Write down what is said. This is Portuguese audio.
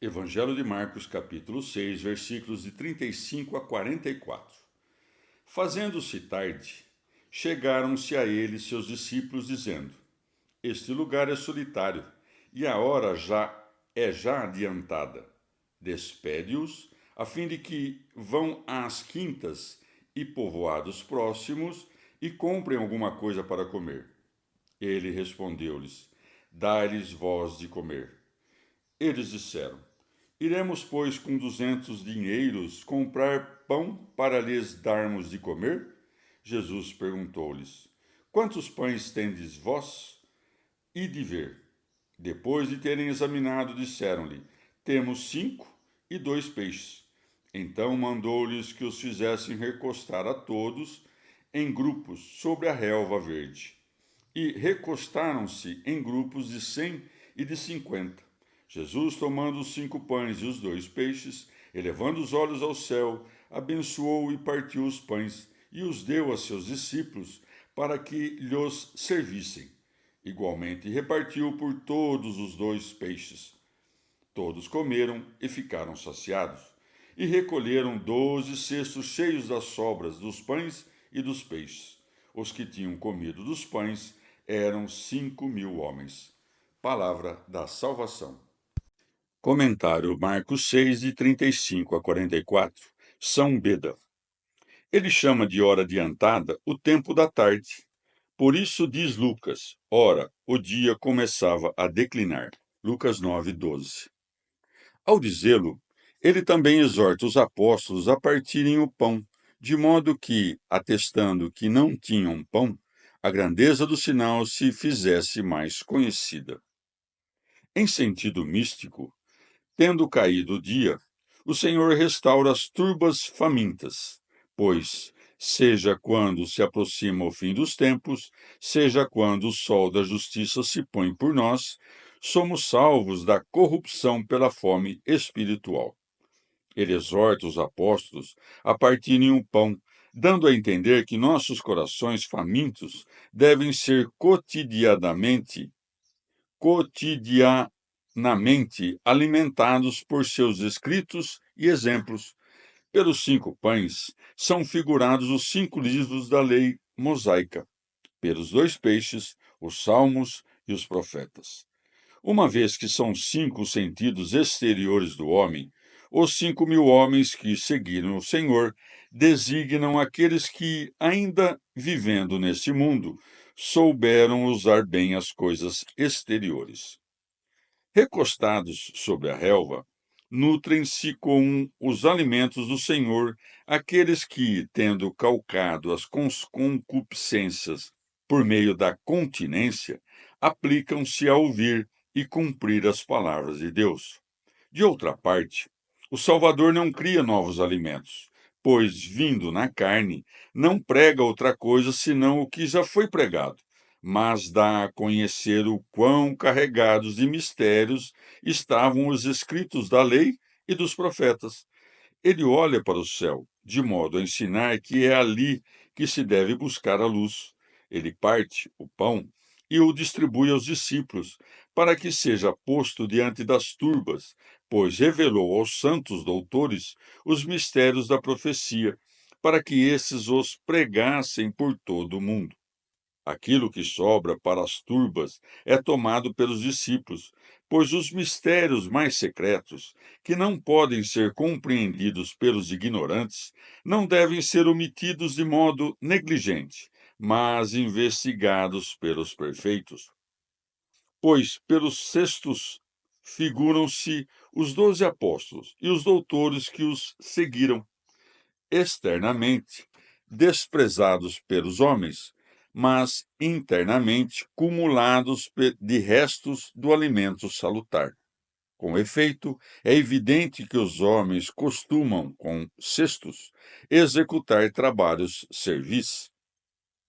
Evangelho de Marcos, capítulo 6, versículos de 35 a 44. Fazendo-se tarde, chegaram-se a ele seus discípulos, dizendo: Este lugar é solitário, e a hora já adiantada. Despede-os, a fim de que vão às quintas e povoados próximos e comprem alguma coisa para comer. Ele respondeu-lhes: Dai-lhes vós de comer. Eles disseram: Iremos, pois, com 200 dinheiros comprar pão para lhes darmos de comer? Jesus perguntou-lhes: Quantos pães tendes vós? E de ver. Depois de terem examinado, disseram-lhe: Temos 5 e 2 peixes. Então mandou-lhes que os fizessem recostar a todos em grupos sobre a relva verde. E recostaram-se em grupos de 100 e de 50. Jesus, tomando os 5 pães e os 2 peixes, elevando os olhos ao céu, abençoou e partiu os pães e os deu a seus discípulos para que lhos servissem. Igualmente repartiu por todos os 2 peixes. Todos comeram e ficaram saciados, e recolheram 12 cestos cheios das sobras dos pães e dos peixes. Os que tinham comido dos pães eram 5.000 homens. Palavra da salvação. Comentário Marcos 6, de 35 a 44. São Beda. Ele chama de hora adiantada o tempo da tarde. Por isso diz Lucas: ora, o dia começava a declinar. Lucas 9, 12. Ao dizê-lo, ele também exorta os apóstolos a partirem o pão, de modo que, atestando que não tinham pão, a grandeza do sinal se fizesse mais conhecida. Em sentido místico, tendo caído o dia, o Senhor restaura as turbas famintas, pois, seja quando se aproxima o fim dos tempos, seja quando o sol da justiça se põe por nós, somos salvos da corrupção pela fome espiritual. Ele exorta os apóstolos a partirem o pão, dando a entender que nossos corações famintos devem ser cotidianamente alimentados por seus escritos e exemplos. Pelos 5 pães são figurados os 5 livros da lei mosaica, pelos 2 peixes, os salmos e os profetas. Uma vez que são 5 os sentidos exteriores do homem, os 5.000 homens que seguiram o Senhor designam aqueles que, ainda vivendo neste mundo, souberam usar bem as coisas exteriores. Recostados sobre a relva, nutrem-se com os alimentos do Senhor aqueles que, tendo calcado as concupiscências por meio da continência, aplicam-se a ouvir e cumprir as palavras de Deus. De outra parte, o Salvador não cria novos alimentos, pois, vindo na carne, não prega outra coisa senão o que já foi pregado, mas dá a conhecer o quão carregados de mistérios estavam os escritos da lei e dos profetas. Ele olha para o céu, de modo a ensinar que é ali que se deve buscar a luz. Ele parte o pão e o distribui aos discípulos, para que seja posto diante das turbas, pois revelou aos santos doutores os mistérios da profecia, para que esses os pregassem por todo o mundo. Aquilo que sobra para as turbas é tomado pelos discípulos, pois os mistérios mais secretos, que não podem ser compreendidos pelos ignorantes, não devem ser omitidos de modo negligente, mas investigados pelos perfeitos. Pois pelos cestos figuram-se os 12 apóstolos e os doutores que os seguiram, externamente desprezados pelos homens, mas internamente cumulados de restos do alimento salutar. Com efeito, é evidente que os homens costumam, com cestos, executar trabalhos servis,